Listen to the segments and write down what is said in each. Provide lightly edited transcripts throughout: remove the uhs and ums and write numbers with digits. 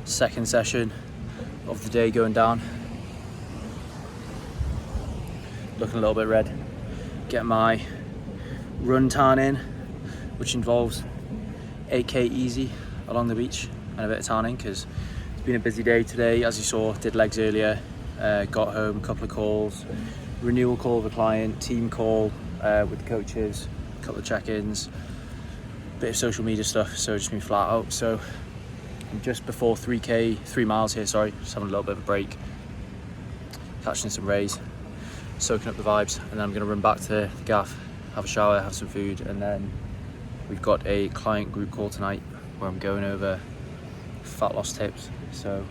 Second session of the day going down. Looking a little bit red. Get my run tan in, which involves 8k easy along the beach and a bit of tanning because it's been a busy day today. As you saw, did legs earlier, got home, a couple of calls, renewal call with a client, team call with the coaches, a couple of check-ins, bit of social media stuff, so just been flat out. So I'm just before 3 miles here, sorry, just having a little bit of a break, catching some rays, soaking up the vibes, and then I'm going to run back to the gaff, have a shower, have some food, and then we've got a client group call tonight where I'm going over fat loss tips. So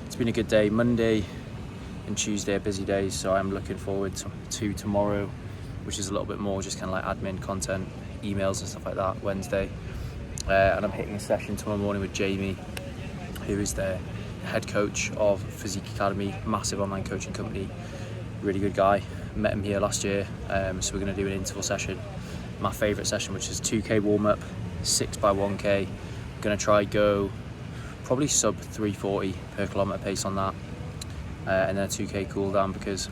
it's been a good day. Monday and Tuesday are busy days, so I'm looking forward to tomorrow, which is a little bit more just kind of like admin content, emails and stuff like that. Wednesday, and I'm hitting a session tomorrow morning with Jamie, who is the head coach of Physique Academy, massive online coaching company, really good guy. Met him here last year, so we're going to do an interval session, my favourite session, which is 2k warm up, 6 by 1k. Going to try go probably sub 340 per kilometre pace on that, and then a 2k cool down, because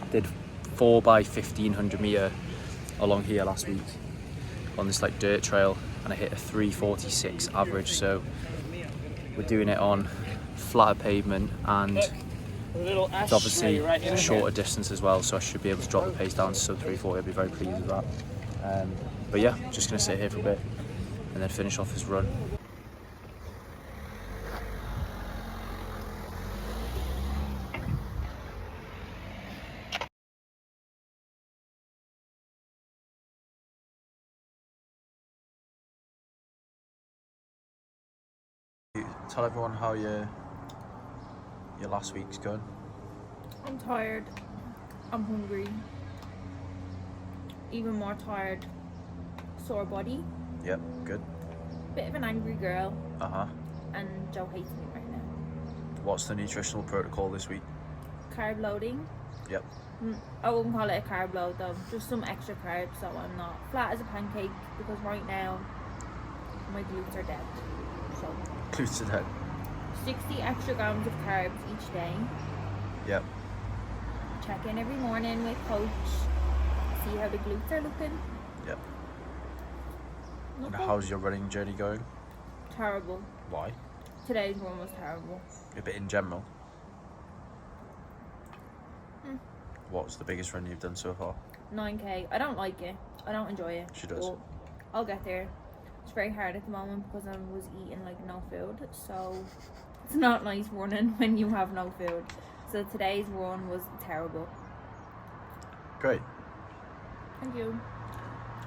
I did 4 by 1500 metre along here last week on this like dirt trail, and I hit a 346 average. So we're doing it on flatter pavement, and it's obviously a shorter distance as well, so I should be able to drop the pace down to sub 340. I'll be very pleased with that. But yeah, just going to sit here for a bit and then finish off this run. Tell everyone how your last week's going. I'm tired. I'm hungry. Even more tired. Sore body. Yep, good. Bit of an angry girl. And Joe hates me right now. what's the nutritional protocol this week? Carb loading. Yep. I wouldn't call it a carb load though. Just some extra carbs, so I'm not flat as a pancake, because right now my glutes are dead. So Glutes are dead. 60 extra grams of carbs each day. Yep. Check in every morning with coach. See how the glutes are looking. Yep. And Nothing. how's your running journey going? Terrible. Why? Today's one was terrible. A bit in general. What's the biggest run you've done so far? 9k. I don't like it. I don't enjoy it. She does. But I'll get there. It's very hard at the moment because I was eating like no food, so it's not nice running when you have no food. So today's run was terrible. Great. Thank you.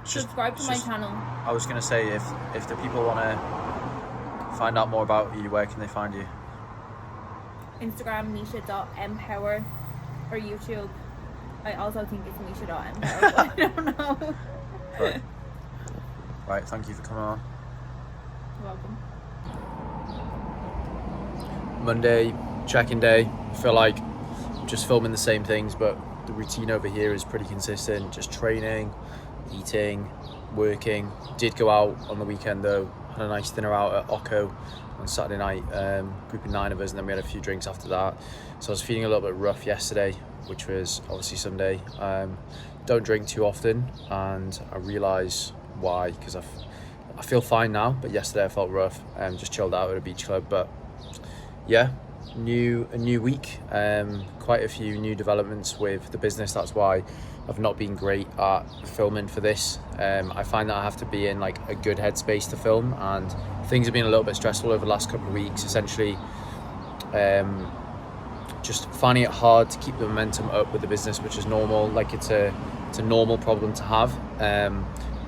It's just- Subscribe to it's my just- channel. I was going to say, if the people want to find out more about you, where can they find you? Instagram, Misha.empower, or YouTube. I also think it's Misha.empower, but I don't know. Right, thank you for coming on. You're welcome. Monday, check-in day. I feel like I'm just filming the same things, but the routine over here is pretty consistent. Just training, eating, working. Did go out on the weekend though. Had a nice dinner out at Occo on Saturday night, group of 9 of us, and then we had a few drinks after that. So I was feeling a little bit rough yesterday, which was obviously Sunday. Don't drink too often, and I realise why, because I feel fine now, but yesterday I felt rough. Just chilled out at a beach club. But yeah, a new week, quite a few new developments with the business. That's why I've not been great at filming for this. I find that I have to be in like a good headspace to film, and things have been a little bit stressful over the last couple of weeks. Essentially, just finding it hard to keep the momentum up with the business, which is normal. Like it's a normal problem to have.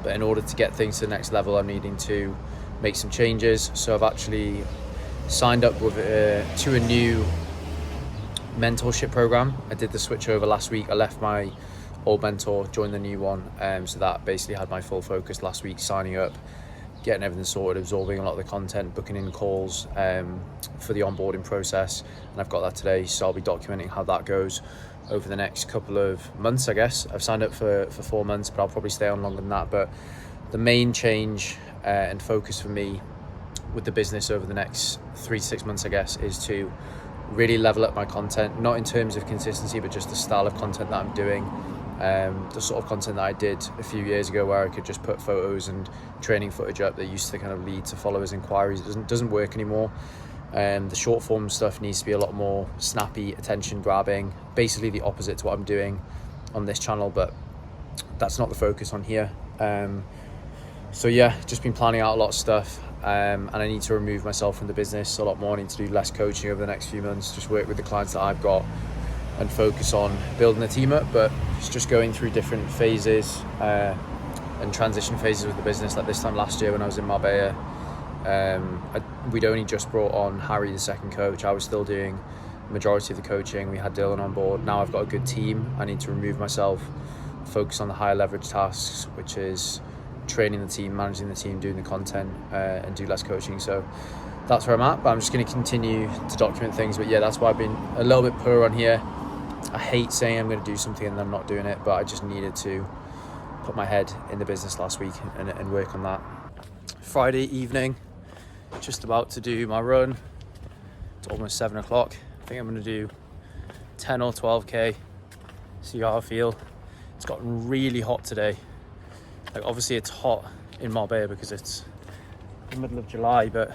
But in order to get things to the next level, I'm needing to make some changes. So I've actually signed up with to a new mentorship program. I did the switch over last week. I left my old mentor, joined the new one. So that basically had my full focus last week, signing up, getting everything sorted, absorbing a lot of the content, booking in calls for the onboarding process. And I've got that today, so I'll be documenting how that goes over the next couple of months, I guess. I've signed up for 4 months, but I'll probably stay on longer than that. But the main change and focus for me with the business over the next 3 to 6 months, I guess, is to really level up my content, not in terms of consistency, but just the style of content that I'm doing. The sort of content that I did a few years ago, where I could just put photos and training footage up that used to kind of lead to followers' inquiries, doesn't work anymore. The short form stuff needs to be a lot more snappy, attention grabbing, basically the opposite to what I'm doing on this channel, but that's not the focus on here. So yeah, just been planning out a lot of stuff, and I need to remove myself from the business a lot more. I need to do less coaching over the next few months, just work with the clients that I've got and focus on building the team up. But it's just going through different phases and transition phases with the business. Like this time last year when I was in Marbella, we'd only just brought on Harry, the second coach. I was still doing the majority of the coaching. We had Dylan on board. Now I've got a good team. I need to remove myself, focus on the higher leverage tasks, which is training the team, managing the team, doing the content, and do less coaching. So that's where I'm at, but I'm just going to continue to document things. But yeah, that's why I've been a little bit poor on here. I hate saying I'm going to do something and then I'm not doing it, but I just needed to put my head in the business last week and work on that. Friday evening, just about to do my run. It's almost 7 o'clock. I think I'm going to do 10 or 12k, see how I feel. It's gotten really hot today. Like obviously it's hot in Marbella because it's the middle of July, but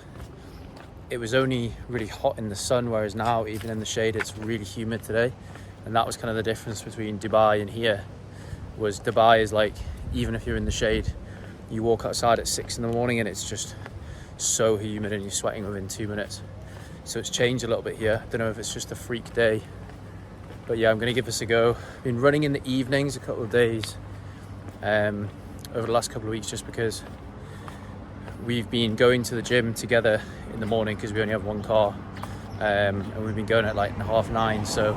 it was only really hot in the sun, whereas now even in the shade it's really humid today. And that was kind of the difference between Dubai and here. Was Dubai is like, even if you're in the shade, you walk outside at 6 in the morning and it's just so humid and you're sweating within 2 minutes. So it's changed a little bit here. I don't know if it's just a freak day, but yeah, I'm gonna give this a go. Been running in the evenings a couple of days over the last couple of weeks, just because we've been going to the gym together in the morning because we only have one car, and we've been going at like 9:30, so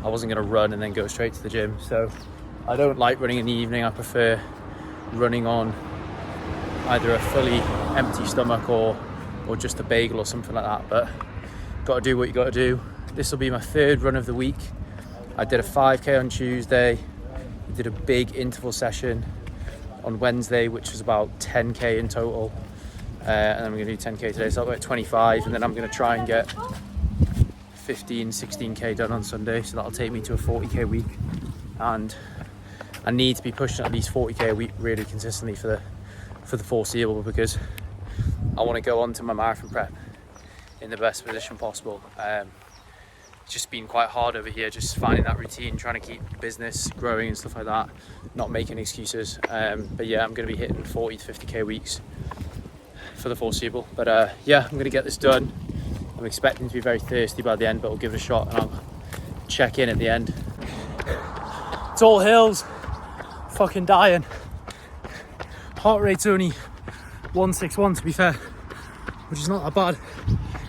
I wasn't going to run and then go straight to the gym. So I don't like running in the evening. I prefer running on either a fully empty stomach or just a bagel or something like that, but got to do what you got to do. This will be my 3rd run of the week. I did a 5k on Tuesday, I did a big interval session on Wednesday, which was about 10k in total, and I'm going to do 10k today, so I'll go at 25, and then I'm going to try and get 16k done on Sunday, so that'll take me to a 40k week, and I need to be pushing at least 40k a week really consistently for the foreseeable, because I want to go on to my marathon prep in the best position possible. It's just been quite hard over here, just finding that routine, trying to keep business growing and stuff like that, not making excuses. But yeah, I'm going to be hitting 40 to 50k weeks for the foreseeable. But yeah, I'm going to get this done. I'm expecting to be very thirsty by the end, but I'll give it a shot and I'll check in at the end. It's all hills, fucking dying. Heart rate's only 161 to be fair, which is not that bad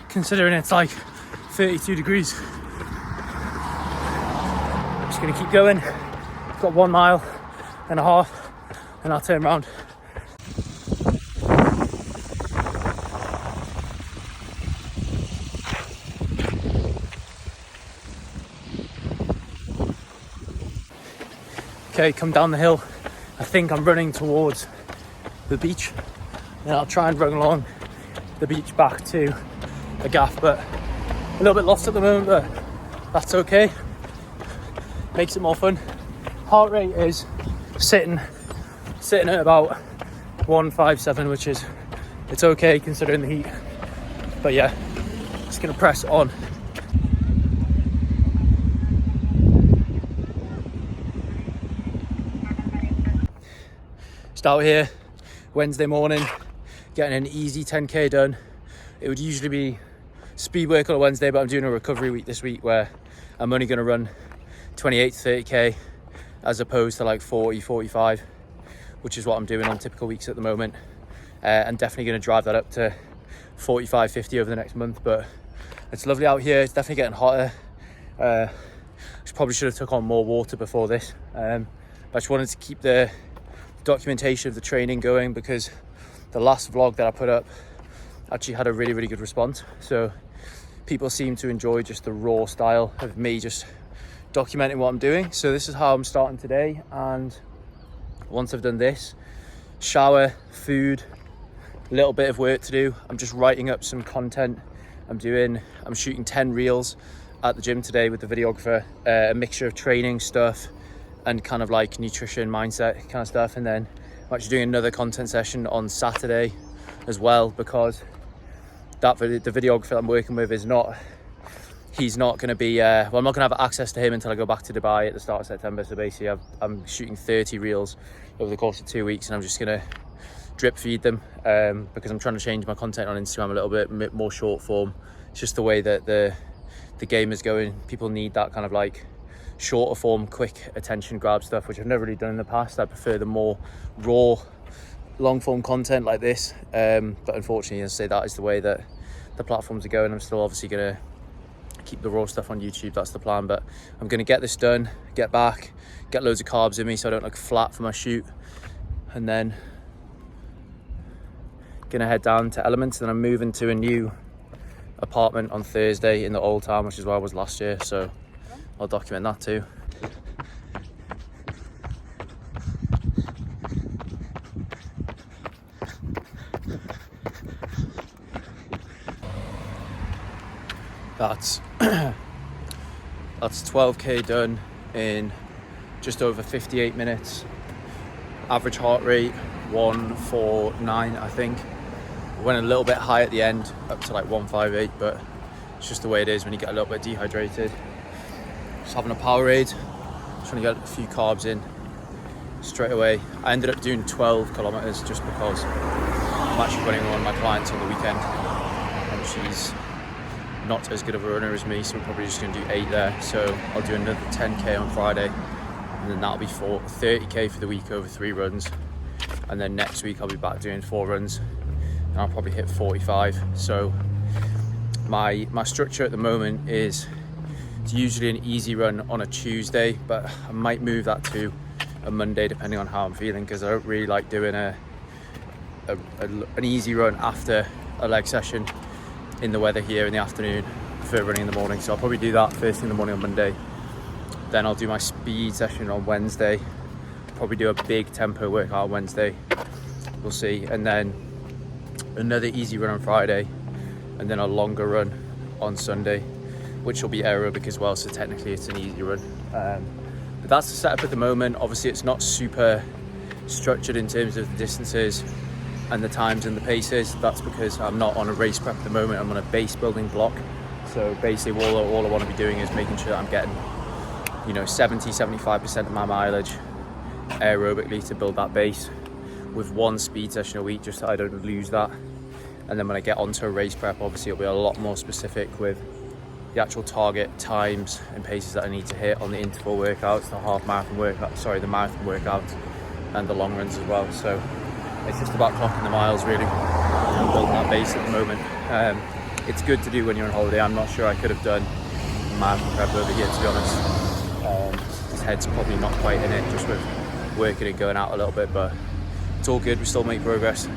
considering it's like 32 degrees. I'm just gonna keep going. Got 1.5 miles and I'll turn around. Okay, come down the hill. I think I'm running towards the beach. Then I'll try and run along the beach back to the gaff, but a little bit lost at the moment, but that's okay. Makes it more fun. Heart rate is sitting at about 157, which is, it's okay considering the heat. But yeah, just gonna press on. Just out here Wednesday morning, getting an easy 10k done. It would usually be speed work on a Wednesday, but I'm doing a recovery week this week where I'm only going to run 28 to 30k as opposed to like 40, 45, which is what I'm doing on typical weeks at the moment. And definitely going to drive that up to 45, 50 over the next month. But it's lovely out here. It's definitely getting hotter. Probably should have took on more water before this. But I just wanted to keep the documentation of the training going, because the last vlog that I put up actually had a really, really good response. So people seem to enjoy just the raw style of me just documenting what I'm doing. So this is how I'm starting today. And once I've done this, shower, food, little bit of work to do. I'm just writing up some content. I'm shooting 10 reels at the gym today with the videographer, a mixture of training stuff and kind of like nutrition, mindset kind of stuff. And then I'm actually doing another content session on Saturday as well, because the videographer I'm working with he's not going to be, well, I'm not going to have access to him until I go back to Dubai at the start of September. So basically I'm shooting 30 reels over the course of 2 weeks, and I'm just going to drip feed them because I'm trying to change my content on Instagram a little bit more short form. It's just the way that the game is going. People need that kind of like shorter form, quick attention grab stuff, which I've never really done in the past. I prefer the more raw, long form content like this. But unfortunately, as I say, that is the way that the platforms are going. I'm still obviously going to keep the raw stuff on YouTube. That's the plan. But I'm going to get this done, get back, get loads of carbs in me so I don't look flat for my shoot, and then gonna head down to Elements. Then I'm moving to a new apartment on Thursday in the Old Town, which is where I was last year, so I'll document that too. That's 12k done in just over 58 minutes. Average heart rate 149, I think. Went a little bit high at the end, up to like 158, but it's just the way it is when you get a little bit dehydrated. Just having a Powerade, trying to get a few carbs in straight away. I ended up doing 12 kilometers just because I'm actually running with one of my clients on the weekend, and she's not as good of a runner as me, so we're probably just going to do 8 there. So I'll do another 10k on Friday, and then that'll be 30k for the week over 3 runs. And then next week I'll be back doing 4 runs, and I'll probably hit 45. So my structure at the moment is it's usually an easy run on a Tuesday, but I might move that to a Monday depending on how I'm feeling, because I don't really like doing an easy run after a leg session in the weather here in the afternoon for running in the morning. So I'll probably do that first thing in the morning on Monday. Then I'll do my speed session on Wednesday. Probably do a big tempo workout on Wednesday. We'll see. And then another easy run on Friday, and then a longer run on Sunday, which will be aerobic as well. So technically it's an easy run. But that's the setup at the moment. Obviously it's not super structured in terms of the distances and the times and the paces. That's because I'm not on a race prep at the moment. I'm on a base building block. So basically all I want to be doing is making sure that I'm getting 70-75% of my mileage aerobically to build that base, with 1 speed session a week, just so I don't lose that. And then when I get onto a race prep, obviously it'll be a lot more specific with the actual target times and paces that I need to hit on the interval workouts, the the marathon workouts, and the long runs as well. So it's just about clocking the miles really, and building that base at the moment. It's good to do when you're on holiday. I'm not sure I could have done marathon prep over here, to be honest. His head's probably not quite in it, just with working and going out a little bit, but it's all good. We still make progress.